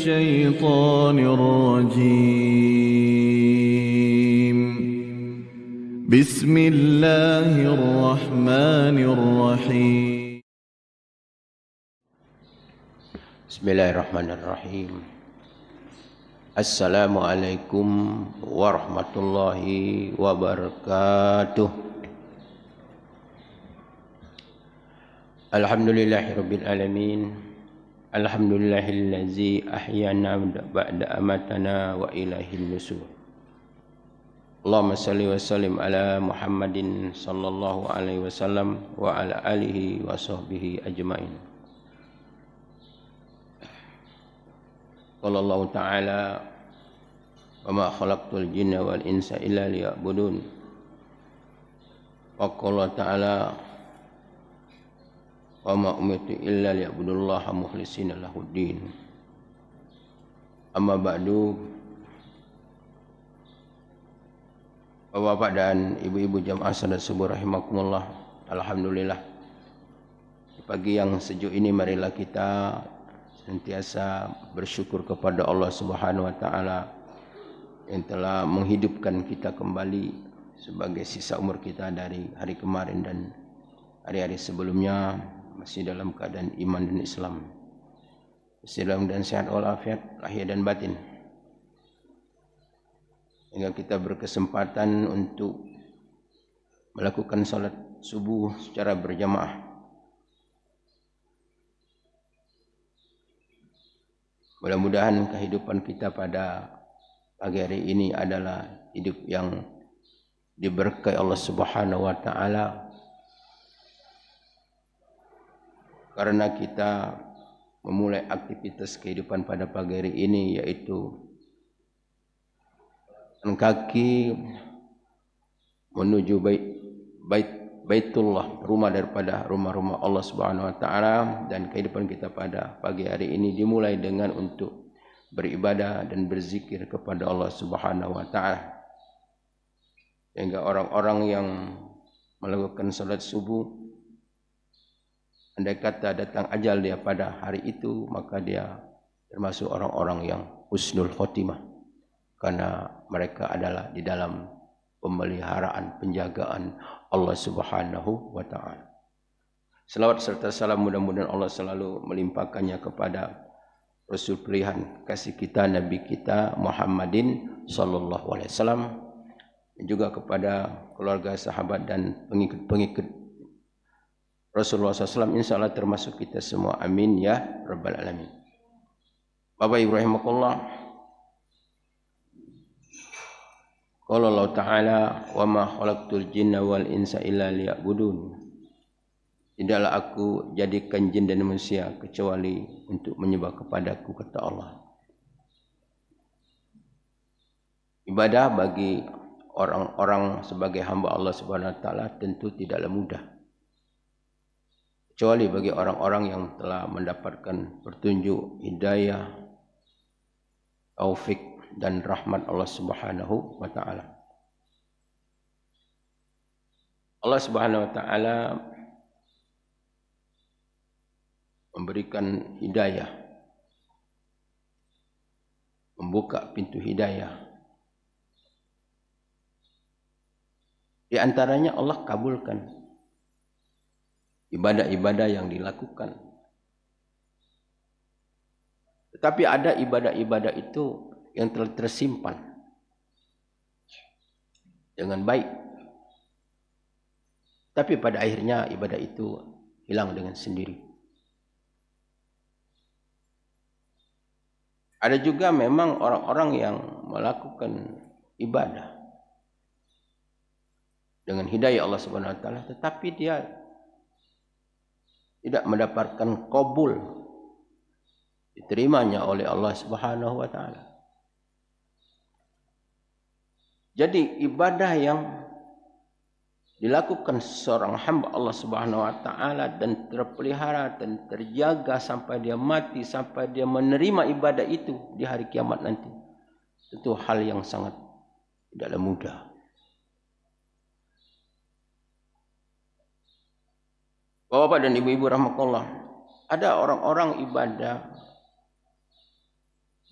الشيطان الرجيم. بسم الله الرحمن الرحيم. Bismillahirrahmanirrahim. Assalamualaikum warahmatullahi wabarakatuh. Alhamdulillahirabbil alamin. Alhamdulillahillazi ahyana ba'da amatana wa ilaihil nusur. Allahumma salli wa sallim ala Muhammadin sallallahu alaihi wasallam wa ala alihi wa sahbihi ajmain. Qala Allah Ta'ala wa ma khalaqtul jinna wal insa illa liya'budun. Wa qala Ta'ala wa ma umirtu illa liya'budullaha mukhlishina lahuddin. Amma ba'du. Bapak-bapak dan ibu-ibu jamaah salat subuh rahimakumullah. Alhamdulillah, di pagi yang sejuk ini marilah kita senantiasa bersyukur kepada Allah Subhanahu wa taala yang telah menghidupkan kita kembali sebagai sisa umur kita dari hari kemarin dan hari-hari sebelumnya masih dalam keadaan iman dan Islam, masih dalam dan sehat walafiat lahir dan batin, hingga kita berkesempatan untuk melakukan salat subuh secara berjamaah. Mudah-mudahan kehidupan kita pada pagi hari ini adalah hidup yang diberkahi Allah Subhanahu wa taala, karena kita memulai aktivitas kehidupan pada pagi hari ini, yaitu kaki menuju Baitullah, rumah daripada rumah-rumah Allah Subhanahu wa taala, dan kehidupan kita pada pagi hari ini dimulai dengan untuk beribadah dan berzikir kepada Allah Subhanahu wa taala. Sehingga orang-orang yang melakukan salat subuh, andai kata datang ajal dia pada hari itu, maka dia termasuk orang-orang yang husnul khotimah, karena mereka adalah di dalam pemeliharaan, penjagaan Allah Subhanahu wa taala. Selawat serta salam mudah-mudahan Allah selalu melimpahkannya kepada Rasul pilihan kasih kita, Nabi kita Muhammadin sallallahu alaihi wasallam, dan juga kepada keluarga, sahabat dan pengikut-pengikut Rasulullah SAW, insyaAllah termasuk kita semua. Amin ya Rabbal Alamin. Bapak Ibu rahimakumullah. Qala Allah Ta'ala wa ma khalaqtul jinna wal insa illa liya'budun. Tidaklah aku jadikan jin dan manusia kecuali untuk menyembah kepadaku, kata Allah. Ibadah bagi orang-orang sebagai hamba Allah Subhanahu wa taala tentu tidaklah mudah, kecuali bagi orang-orang yang telah mendapatkan petunjuk, hidayah, taufik dan rahmat Allah Subhanahu wa taala. Allah Subhanahu wa taala memberikan hidayah, membuka pintu hidayah. Di antaranya Allah kabulkan ibadah-ibadah yang dilakukan. Tetapi ada ibadah-ibadah itu yang telah tersimpan dengan baik, tapi pada akhirnya ibadah itu hilang dengan sendiri. Ada juga memang orang-orang yang melakukan ibadah dengan hidayah Allah Subhanahu wa taala, tetapi dia tidak mendapatkan qabul, diterimanya oleh Allah Subhanahu wa taala. Jadi ibadah yang dilakukan seorang hamba Allah Subhanahu wa taala dan terpelihara dan terjaga sampai dia mati, sampai dia menerima ibadah itu di hari kiamat nanti, itu hal yang sangat tidaklah mudah. Bapak-bapak dan ibu-ibu rahmatullah, ada orang-orang ibadah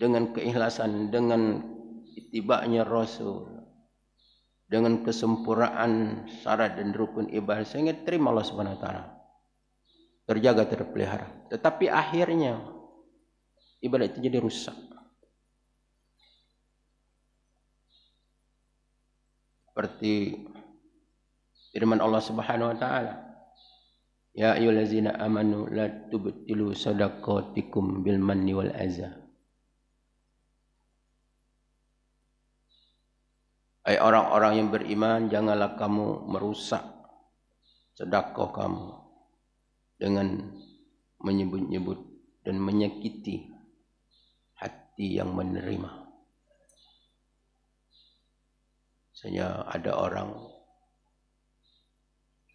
dengan keikhlasan, dengan itibanya Rasul, dengan kesempurnaan syarat dan rukun ibadah, sehingga terima Allah Subhanahu wa taala. Terjaga, terpelihara. Tetapi akhirnya ibadah itu jadi rusak. Seperti firman Allah Subhanahu wa taala, ya ayyuhallazina amanu la tubtilu shadaqatikum bil manni wal adza. Hai orang-orang yang beriman, janganlah kamu merusak sedekah kamu dengan menyebut-nyebut dan menyakiti hati yang menerima. Misalnya ada orang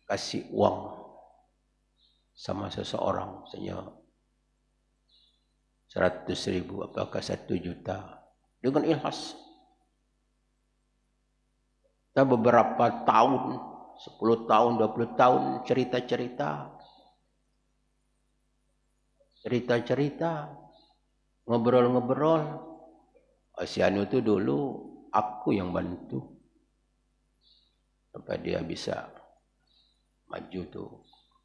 kasih uang sama seseorang, misalnya 100.000, apakah 1 juta, dengan ikhlas. Kita beberapa tahun, 10 tahun, 20 tahun, cerita-cerita, ngobrol-ngobrol. Asianu itu dulu aku yang bantu sampai dia bisa maju tuh.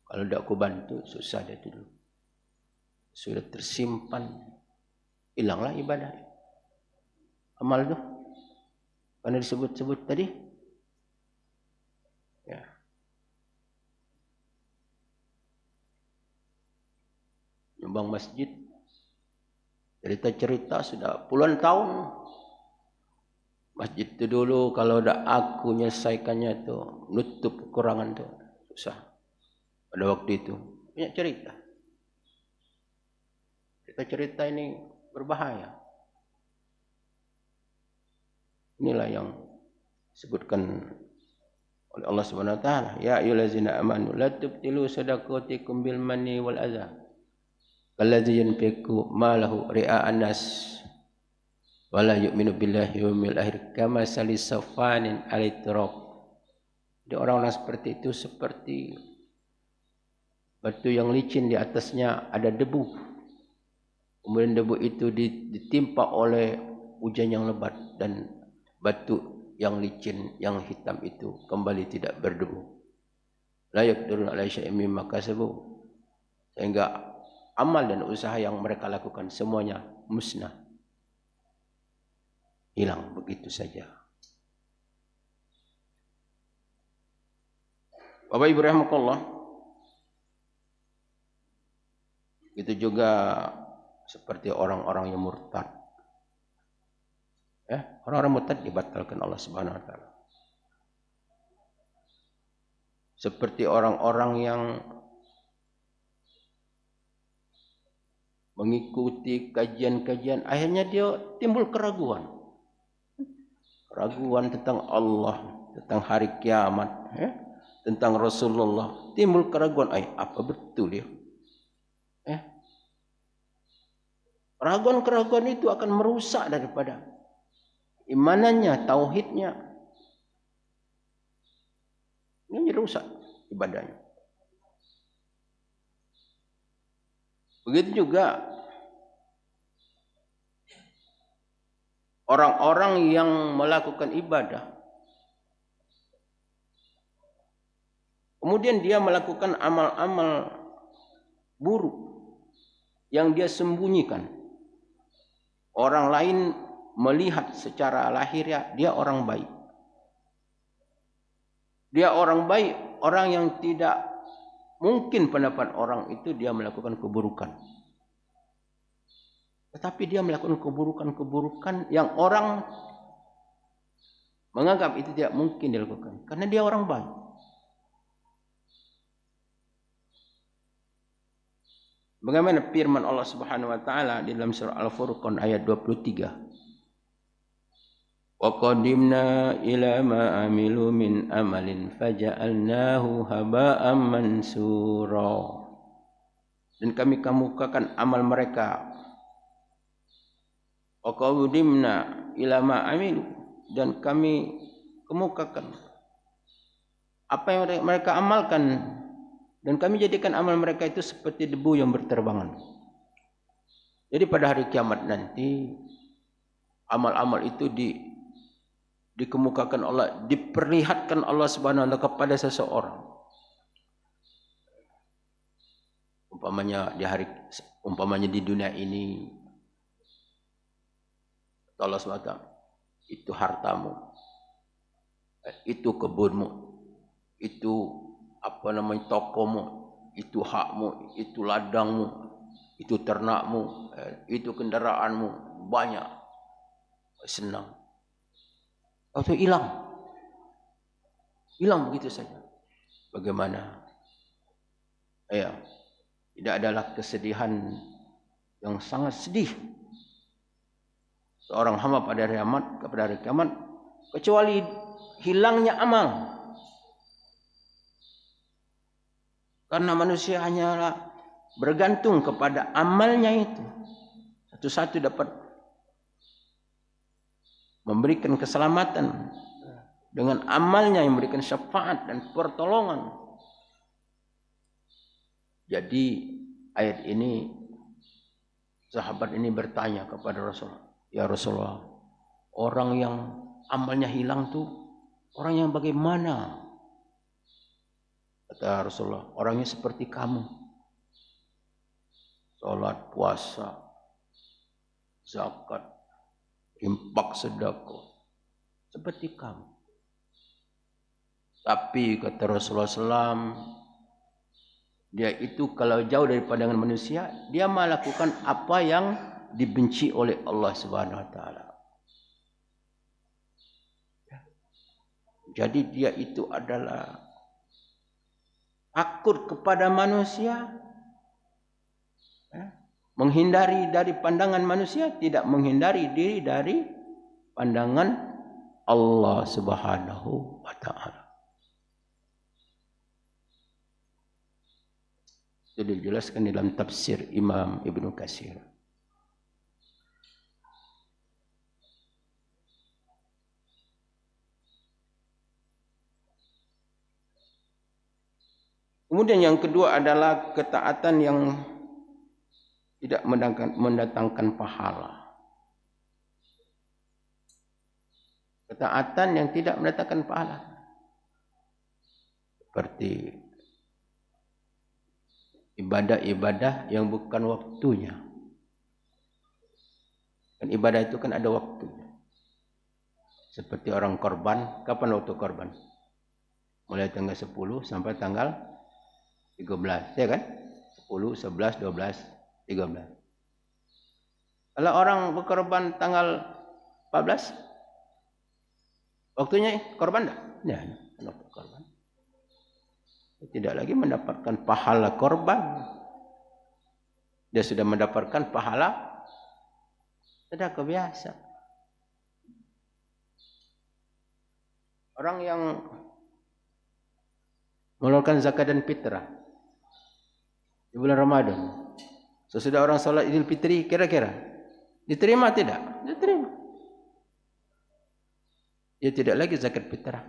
Kalau tidak aku bantu, susah dia dulu. Sudah tersimpan, hilanglah ibadah. Amal tuh, karena disebut-sebut tadi. Ya. Nyumbang masjid, cerita-cerita sudah puluhan tahun. Masjid itu dulu kalau udah aku menyelesaikannya tuh, nutup kekurangan tuh, susah. Pada waktu itu banyak cerita. Cerita-cerita ini berbahaya. Inilah yang disebutkan oleh Allah Subhanahu wa taala, ya ayyuhallazina amanu la tubtilu shadaqatikum bil manni wal adza kalladzi yunfiqu malahu ria'an nas wa la yu'minu billahi wal yawmil akhir kama salisafanin alitrab. Jadi orang-orang seperti itu seperti batu yang licin, di atasnya ada debu. Kemudian debu itu ditimpa oleh hujan yang lebat, dan batu yang licin, yang hitam itu kembali tidak berdebu. La yaqdirun ala syai'in mimma kasabu. Sehingga amal dan usaha yang mereka lakukan semuanya musnah, hilang begitu saja. Bapak Ibu rahimakumullah, itu juga seperti orang-orang yang murtad. Orang-orang murtad dibatalkan Allah Subhanahu wa taala. Seperti orang-orang yang mengikuti kajian-kajian, akhirnya dia timbul keraguan. Keraguan tentang Allah, tentang hari kiamat, tentang Rasulullah. Timbul keraguan, apa betul ya? Keraguan-keraguan itu akan merusak daripada imanannya, tauhidnya. Ini rusak ibadahnya. Begitu juga orang-orang yang melakukan ibadah, kemudian dia melakukan amal-amal buruk yang dia sembunyikan. Orang lain melihat secara lahiriah dia orang baik. Dia orang baik, orang yang tidak mungkin pendapat orang itu dia melakukan keburukan. Tetapi dia melakukan keburukan-keburukan yang orang menganggap itu tidak mungkin dilakukan, karena dia orang baik. Bagaimana firman Allah Subhanahu wa taala di dalam surah Al-Furqan ayat 23? Wa qadimna ila ma amilu min amalin faja'alnahu haba'an mansura. Dan kami kemukakan amal mereka. Wa qadimna ila ma amilu, dan kami kemukakan apa yang mereka amalkan, dan kami jadikan amal mereka itu seperti debu yang berterbangan. Jadi pada hari kiamat nanti amal-amal itu dikemukakan Allah, diperlihatkan Allah Subhanahu wa taala kepada seseorang. Umpamanya di dunia ini Allah Subhanahu wa taala, itu hartamu, itu kebunmu, itu tokomu, itu hakmu, itu ladangmu, itu ternakmu, itu kendaraanmu, banyak. Senang. Atau hilang begitu saja. Bagaimana? Ya, tidak adalah kesedihan yang sangat sedih seorang hamba pada hari kiamat kecuali hilangnya amal. Karena manusia hanyalah bergantung kepada amalnya itu. Satu-satu dapat memberikan keselamatan dengan amalnya yang memberikan syafaat dan pertolongan. Jadi ayat ini, sahabat ini bertanya kepada Rasulullah, ya Rasulullah, orang yang amalnya hilang tuh orang yang bagaimana? Kata Rasulullah, orangnya seperti kamu. Salat, puasa, zakat, infak, sedekah, seperti kamu. Tapi kata Rasulullah SAW, dia itu kalau jauh dari pandangan manusia, dia melakukan apa yang dibenci oleh Allah Subhanahu wa taala. Jadi dia itu adalah takut kepada manusia, menghindari dari pandangan manusia, tidak menghindari diri dari pandangan Allah Subhanahu wa taala. Itu dijelaskan dalam tafsir Imam Ibnu Katsir. Kemudian yang kedua adalah ketaatan yang tidak mendatangkan pahala. Ketaatan yang tidak mendatangkan pahala. Seperti ibadah-ibadah yang bukan waktunya. Dan ibadah itu kan ada waktunya. Seperti orang korban, kapan waktu korban? Mulai tanggal 10 sampai tanggal 13, ya kan? 10, 11, 12, 13. Kalau orang berkorban tanggal 14, waktunya korban enggak? Ya, korban. Tidak lagi mendapatkan pahala korban. Dia sudah mendapatkan pahala sedekah biasa. Orang yang mengeluarkan zakat dan fitrah di bulan Ramadan, sesudah orang salat Idul Fitri, kira-kira diterima tidak? Diterima. Dia tidak lagi zakat fitrah.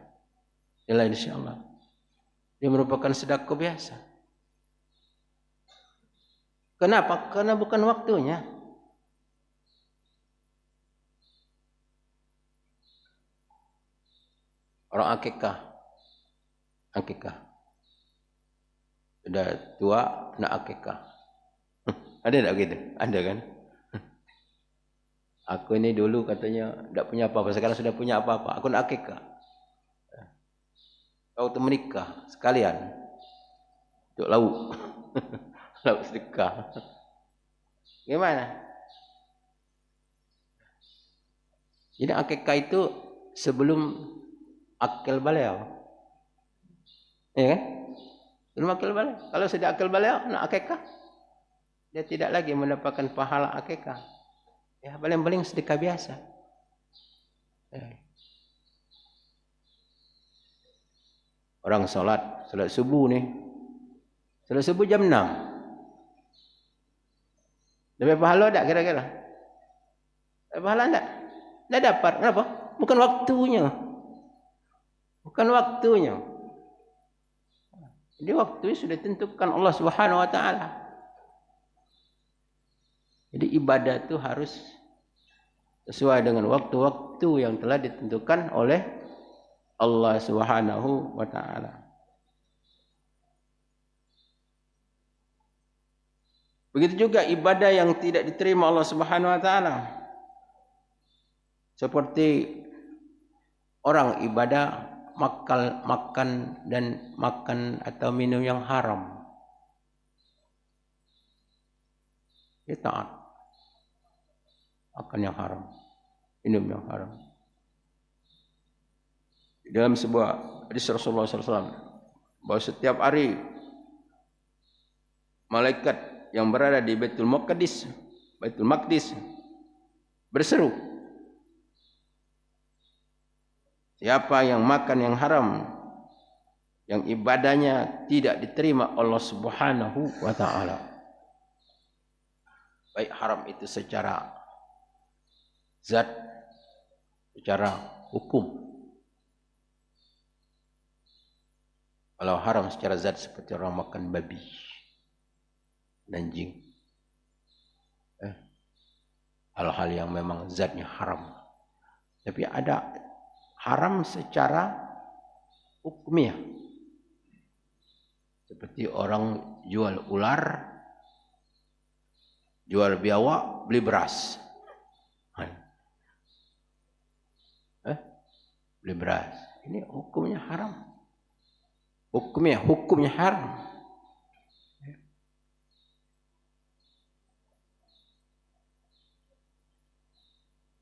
Illa insyaallah. Dia merupakan sedekah biasa. Kenapa? Karena bukan waktunya. Orang akikah. Sudah tua, nak akikah. Ada tak gitu? Ada kan? Aku ini dulu katanya tidak punya apa-apa, sekarang sudah punya apa-apa. Aku nak akikah. Waktu menikah sekalian untuk lauk. Lauk sedekah. Gimana? Jadi akikah itu sebelum akil baliau. Ya kan? Sebelum akil baliau. Kalau sudah akil baliau, nak akikah, dia tidak lagi mendapatkan pahala akikah. Ya, paling-paling sedekah biasa. Orang salat subuh nih. Salat subuh jam 6. Dapat pahala tak kira-kira? Dapat pahala tak? Tak dapat. Kenapa? Bukan waktunya. Bukan waktunya. Jadi waktunya sudah ditentukan Allah Subhanahu wa taala. Jadi ibadah itu harus sesuai dengan waktu-waktu yang telah ditentukan oleh Allah Subhanahu wa taala. Begitu juga ibadah yang tidak diterima Allah Subhanahu wa taala. Seperti orang ibadah makan atau minum yang haram. Dia taat. Makan yang haram, minum yang haram. Dalam sebuah hadis Rasulullah SAW, bahwa setiap hari malaikat yang berada di Baitul Maqdis berseru, siapa yang makan yang haram, yang ibadahnya tidak diterima Allah Subhanahu wa taala. Baik haram itu secara zat, secara hukum. Kalau haram secara zat seperti orang makan babi, anjing, hal-hal yang memang zatnya haram. Tapi ada haram secara hukumnya, seperti orang jual ular, jual biawak, beli beras. Beli beras. Ini hukumnya haram. Hukumnya haram.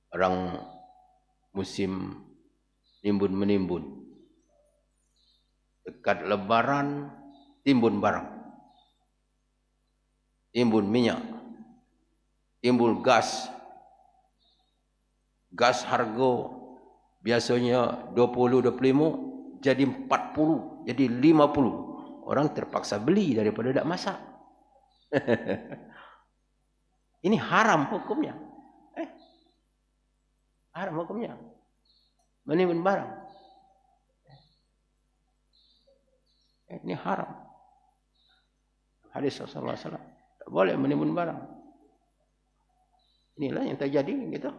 Orang musim nimbun-menimbun. Dekat lebaran timbun barang. Timbun minyak. Timbul gas. Gas harga biasanya 20-25 jadi 40, jadi 50. Orang terpaksa beli daripada tidak masak. Ini haram hukumnya. Haram hukumnya. Menimbun barang. Ini haram. Hadis Rasulullah SAW. Tak boleh menimbun barang. Inilah yang terjadi gitu.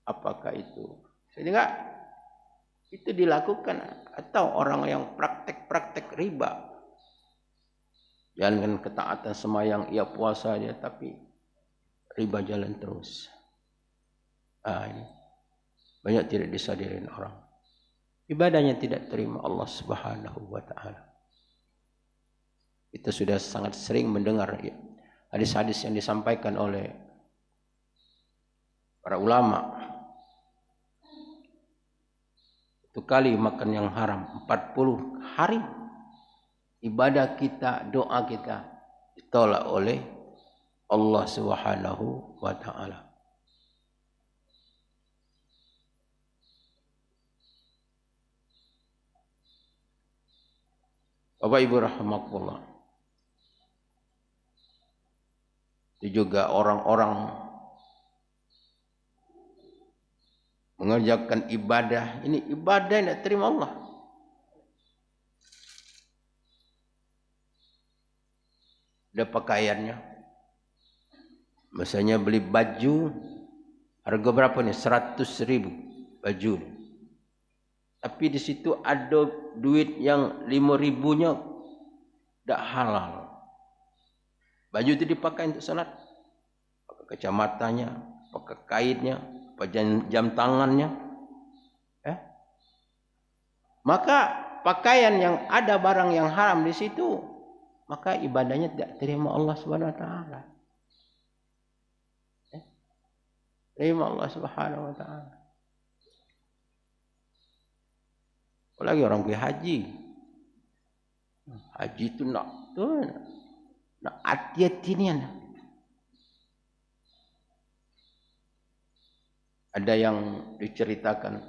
Apakah itu? Sehingga itu dilakukan atau orang yang praktek-praktek riba. Jangan ketaatan semayang, ia puasa dia, tapi riba jalan terus. Ini banyak tidak disadarin orang. Ibadahnya tidak terima Allah Subhanahu wa taala. Kita sudah sangat sering mendengar hadis-hadis yang disampaikan oleh para ulama. Itu kali makan yang haram 40 hari ibadah kita, doa kita ditolak oleh Allah Subhanahu wa taala. Bapak Ibu rahimakumullah. Itu juga orang-orang mengerjakan ibadah, ini ibadah yang tidak terima Allah. Ada pakaiannya. Misalnya beli baju, harga berapa nih? 100.000 baju. Tapi di situ ada duit yang 5.000-nya tidak halal. Baju itu dipakai untuk salat. Pakai kacamatanya, pakai kainnya, jam tangannya, maka pakaian yang ada barang yang haram di situ, maka ibadahnya tidak terima Allah Subhanahu wa taala. Terima Allah Subhanahu wa taala. Apalagi orang pergi haji. Haji itu nak hati-hatinya. Ada yang diceritakan,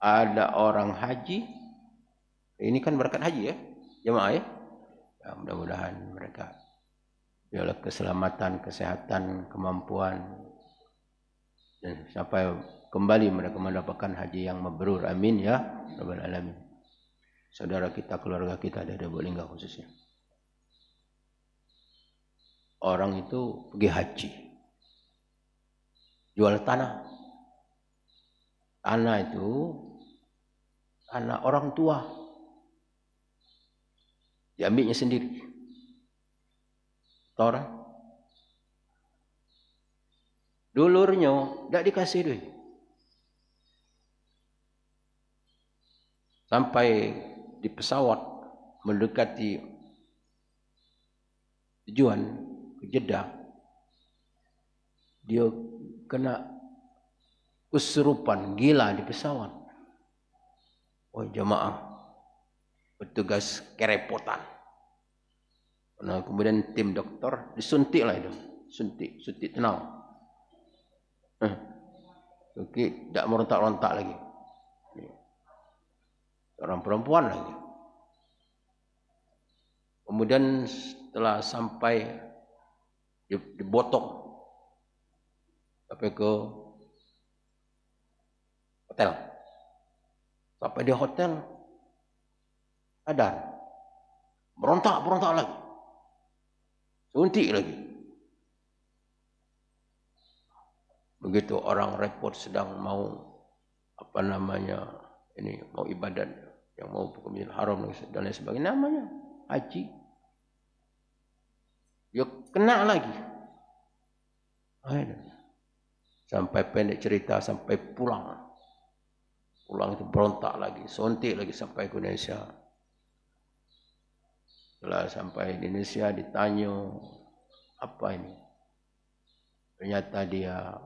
ada orang haji, ini kan berkat haji ya, jemaah ya. Ya mudah-mudahan mereka dalam keselamatan, kesehatan, kemampuan, dan sampai kembali mereka mendapatkan haji yang mabrur. Amin ya rabbal alamin. saudara kita, keluarga kita dari Lubuk khususnya. Orang itu pergi haji, jual tanah. Tanah itu tanah orang tua, diambilnya sendiri. Orang dulurnya tidak dikasih duit. Sampai di pesawat mendekati tujuan ke Jeddah, dia kena kesurupan, gila di pesawat. Oh jemaah, petugas kerepotan. Nah, kemudian tim dokter disuntik lah itu, suntik tenang. Oke, tidak merontak-rontak lagi. Orang perempuan lagi. Kemudian setelah sampai dibotong sampai ke hotel. Sampai di hotel ada berontak lagi. Suntik lagi. Begitu orang repot sedang mau mau ibadat, yang mau ke Masjidil Haram dan lain sebagainya, namanya haji. Dia kena lagi. Sampai pendek cerita sampai pulang itu berontak lagi, suntik lagi sampai ke Indonesia. Setelah sampai di Indonesia ditanya, apa ini? Ternyata dia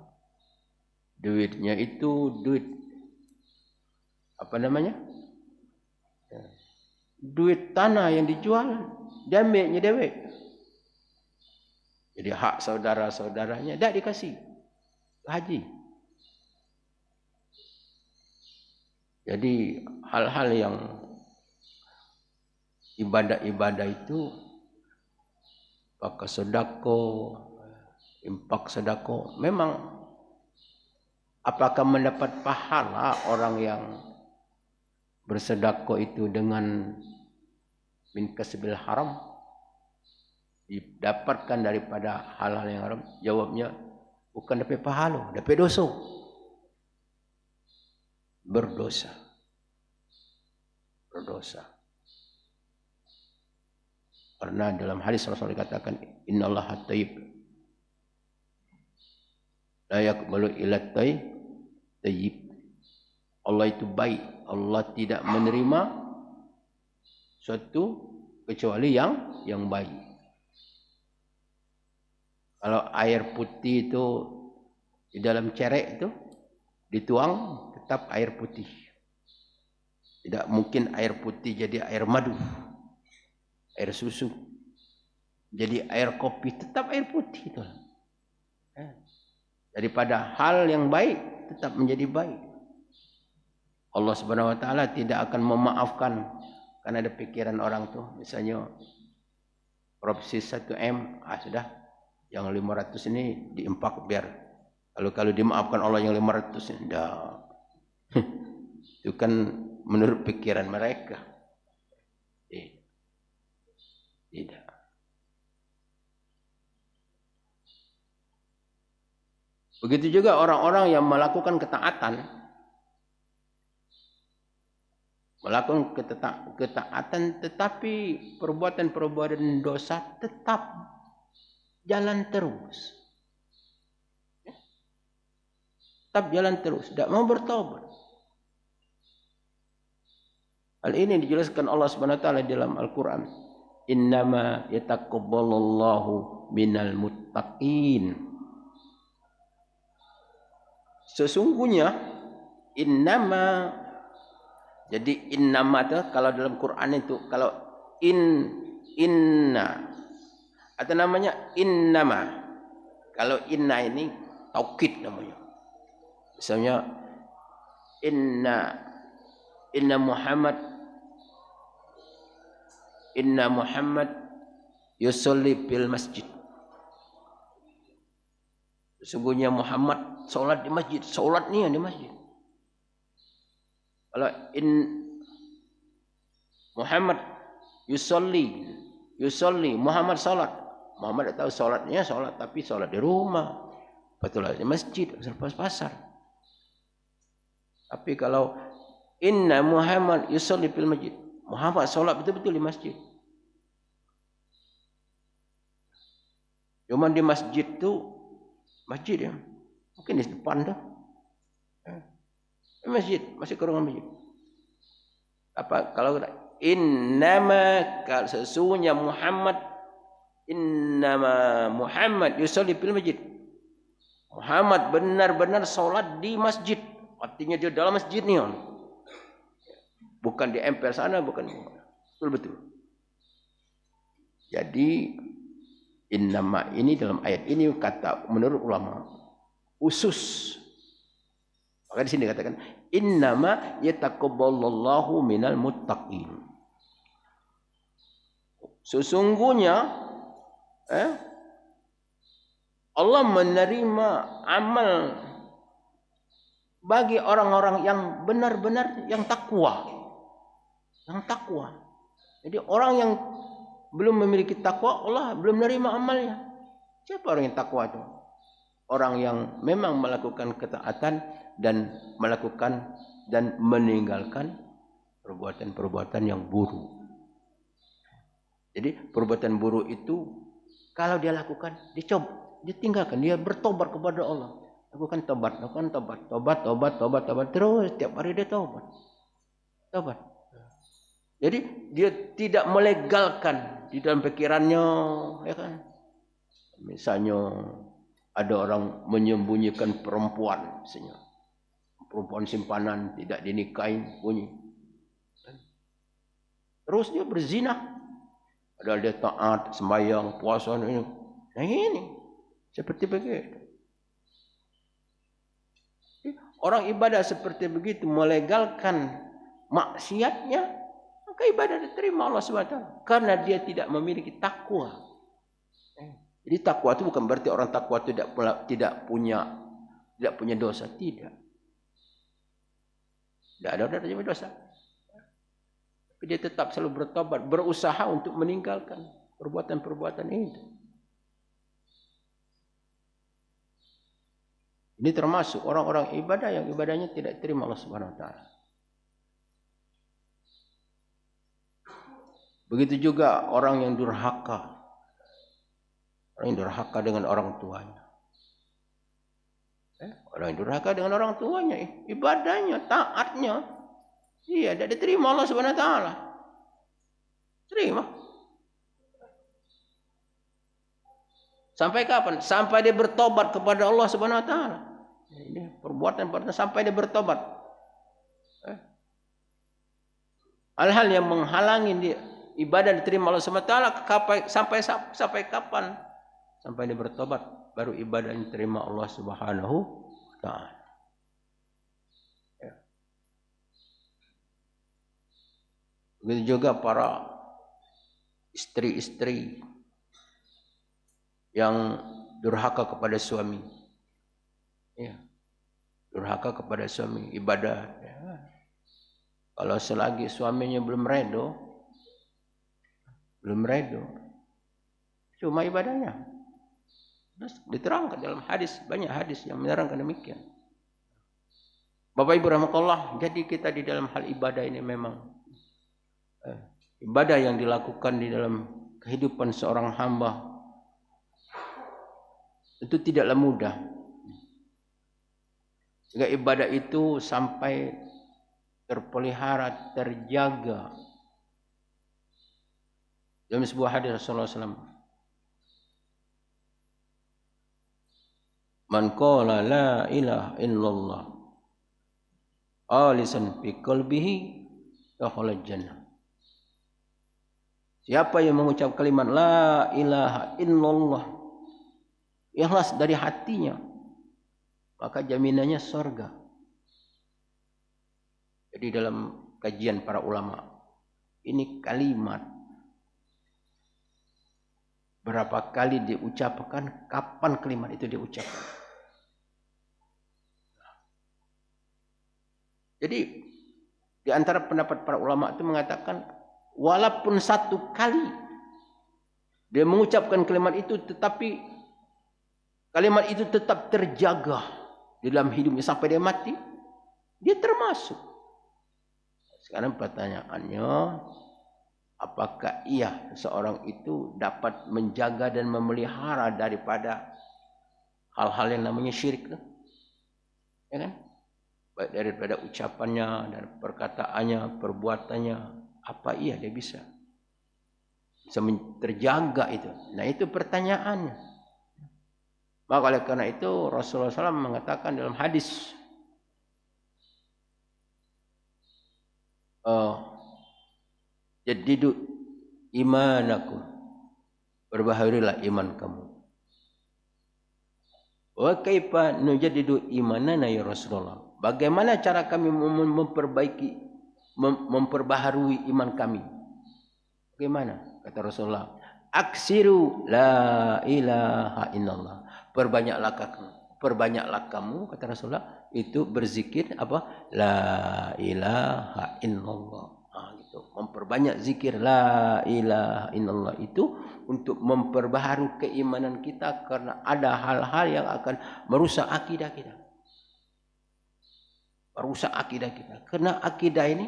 duitnya itu duit duit tanah yang dijual, diambilnya dewek. Jadi hak saudara-saudaranya tidak dikasih haji. Jadi hal-hal yang ibadah-ibadah itu, pakai sedekah, infak sedekah, memang apakah mendapat pahala orang yang bersedekah itu dengan min kasbil haram, didapatkan daripada hal-hal yang haram? Jawabnya bukan dapat pahala, dapat dosa. Berdosa. Karena dalam hadis Rasul dikatakan, innallaha thayyib la yaqbalu illa thayyib. Allah itu baik, Allah tidak menerima suatu kecuali yang baik. Kalau air putih itu di dalam cerek itu dituang, tetap air putih. Tidak mungkin air putih jadi air madu, air susu, jadi air kopi, tetap air putih itu. Daripada hal yang baik tetap menjadi baik. Allah Subhanahu wa taala tidak akan memaafkan karena ada pikiran orang tuh, misalnya korupsi 1M, sudah yang 500 ini diimpak biar kalau dimaafkan Allah yang 500 ini. Itu kan menurut pikiran mereka. Tidak. Begitu juga orang-orang yang melakukan ketaatan tetapi perbuatan-perbuatan dosa tetap jalan terus. Tetap jalan terus, tidak mau bertobat. Hal ini dijelaskan Allah Subhanahu wa taala dalam Al-Qur'an. Innama yataqabbalullahu minal muttaqin. Sesungguhnya innama, jadi innama itu kalau dalam Quran itu, kalau inna atau namanya innama. Kalau inna ini taukid namanya. Misalnya inna Muhammad yusolli bil masjid. Sesungguhnya Muhammad sholat di masjid. Sholatnya di masjid. Kalau Muhammad yusolli, Muhammad salat. Muhammad tak tahu salatnya salat, tapi salat di rumah. Betul di masjid, selepas pasar. Tapi kalau inna Muhammad yusolli fil masjid, Muhammad salat betul-betul di masjid. Cuma di masjid tu, masjid ya, mungkin di depan tu. Masjid, masih kurang masjid. Apa kalau innama sesungguhnya innama Muhammad yusolli fil masjid. Muhammad benar-benar salat di masjid. Artinya dia dalam masjid ni. Bukan di emper sana, bukan. Betul-betul. Jadi innama ini dalam ayat ini kata menurut ulama khusus. Maka di sini dikatakan innama yataqabbalallahu minal muttaqin. Sesungguhnya Allah menerima amal bagi orang-orang yang benar-benar yang takwa. Yang takwa. Jadi orang yang belum memiliki takwa, Allah belum menerima amalnya. Siapa orang yang takwa itu? Orang yang memang melakukan ketaatan dan melakukan dan meninggalkan perbuatan-perbuatan yang buruk. Jadi perbuatan buruk itu kalau dia lakukan, dia tinggalkan, dia bertobat kepada Allah. Lakukan tobat, terus setiap hari dia tobat. Jadi dia tidak melegalkan di dalam pikirannya, ya kan? Misalnya ada orang menyembunyikan perempuan, misalnya perempuan simpanan tidak dinikahin, bunyi. Terus dia berzina. Padahal dia taat, sembahyang, puasa ini. Nah ini seperti begitu. Orang ibadah seperti begitu melegalkan maksiatnya, maka ibadah diterima Allah SWT. Karena dia tidak memiliki takwa. Jadi takwa itu bukan berarti orang takwa tidak punya dosa, tidak. Tidak ada dosa. Tapi dia tetap selalu bertobat, berusaha untuk meninggalkan perbuatan-perbuatan itu. Ini termasuk orang-orang ibadah yang ibadahnya tidak terima Allah Subhanahu wa taala. Begitu juga orang yang durhaka. Orang yang durhaka dengan orang tuanya. Orang yang durhaka dengan orang tuanya, ibadahnya, taatnya, iya, tidak diterima Allah Subhanahu wa taala. Terima. Sampai kapan? Sampai dia bertobat kepada Allah Subhanahu wa taala. Ini perbuatan sampai dia bertobat. Hal-hal yang menghalangi ibadah diterima Allah Subhanahu wa taala sampai kapan? Sampai dia bertobat, baru ibadah yang diterima Allah Subhanahu wa taala. Begitu juga para istri-istri yang durhaka kepada suami. Ya. Durhaka kepada suami, ibadah. Ya. Kalau selagi suaminya belum redo, cuma ibadahnya. Terus diterangkan dalam hadis, banyak hadis yang menerangkan demikian. Bapak Ibu rahmatullah, jadi kita di dalam hal ibadah ini memang ibadah yang dilakukan di dalam kehidupan seorang hamba itu tidaklah mudah. Sehingga ibadah itu sampai terpelihara, terjaga. Dalam sebuah hadis Rasulullah SAW, man qala la ilaha illallah alisan fi qalbihi dakhala jannah. Siapa yang mengucap kalimat la ilaha illallah ikhlas dari hatinya, maka jaminannya surga. Jadi dalam kajian para ulama, ini kalimat berapa kali diucapkan, kapan kalimat itu diucapkan. Jadi di antara pendapat para ulama itu mengatakan walaupun satu kali dia mengucapkan kalimat itu, tetapi kalimat itu tetap terjaga di dalam hidupnya sampai dia mati, dia termasuk. Sekarang pertanyaannya, apakah seorang itu dapat menjaga dan memelihara daripada hal-hal yang namanya syirik? Ya kan? Baik daripada ucapannya, dan perkataannya, perbuatannya, apa dia bisa terjaga itu? Nah, itu pertanyaannya. Maka oleh karena itu Rasulullah SAW mengatakan dalam hadis, jadidu imanakum, perbaharulah iman kamu. Wa kaifa nujaddidu imanana ya Rasulullah? Bagaimana cara kami memperbaharui iman kami? Bagaimana? Kata Rasulullah, aksiru la ilaha illallah. Perbanyaklah kamu, kata Rasulullah, itu berzikir apa? La ilaha illallah. Gitu. Memperbanyak zikir la ilaha illallah itu untuk memperbaharui keimanan kita, karena ada hal-hal yang akan merusak akidah kita. Merusak akidah kita. Karena akidah ini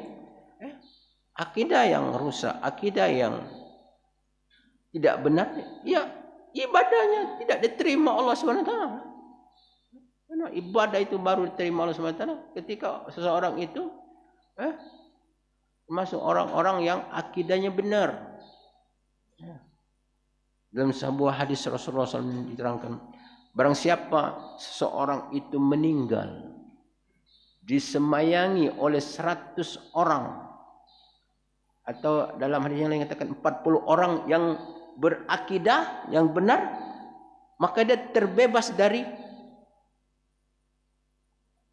akidah yang rusak, akidah yang tidak benar, ya ibadahnya tidak diterima Allah SWT. Karena ibadah itu baru diterima Allah SWT ketika seseorang itu termasuk orang-orang yang akidahnya benar. Dalam sebuah hadis Rasulullah SAW diterangkan, barang siapa seseorang itu meninggal disemayangi oleh 100 orang, atau dalam hadis yang lain katakan 40 orang yang berakidah yang benar, maka dia terbebas dari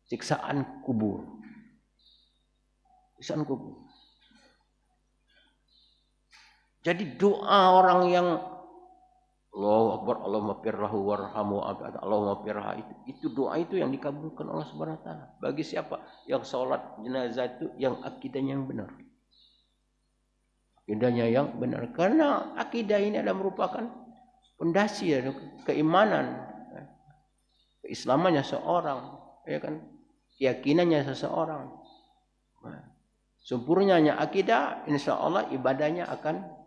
siksaan kubur. Siksaan kubur. Jadi doa orang yang Allahu Akbar, Allahumma firrahu warhamu, Allahumma firraha, itu doa itu yang dikabulkan Allah Subhanahu wa taala. Bagi siapa yang salat jenazah itu yang akidahnya yang benar. Akidahnya yang benar, karena akidah ini adalah merupakan pondasi keimanan, keislamannya seorang, ya kan, keyakinannya seseorang. Sempurnanya akidah, insya Allah ibadahnya akan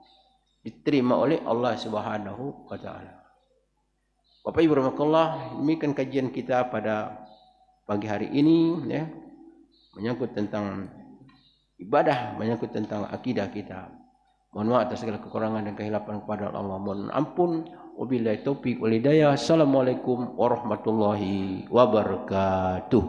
diterima oleh Allah Subhanahu wa taala. Bapak Ibu rahimakumullah, demikian kajian kita pada pagi hari ini, ya, menyangkut tentang ibadah, menyangkut tentang akidah kita. Mohon maaf atas segala kekurangan dan kehilapan kepada Allah. Mohon ampun. Wabillahi taufiq wal hidayah. Assalamualaikum warahmatullahi wabarakatuh.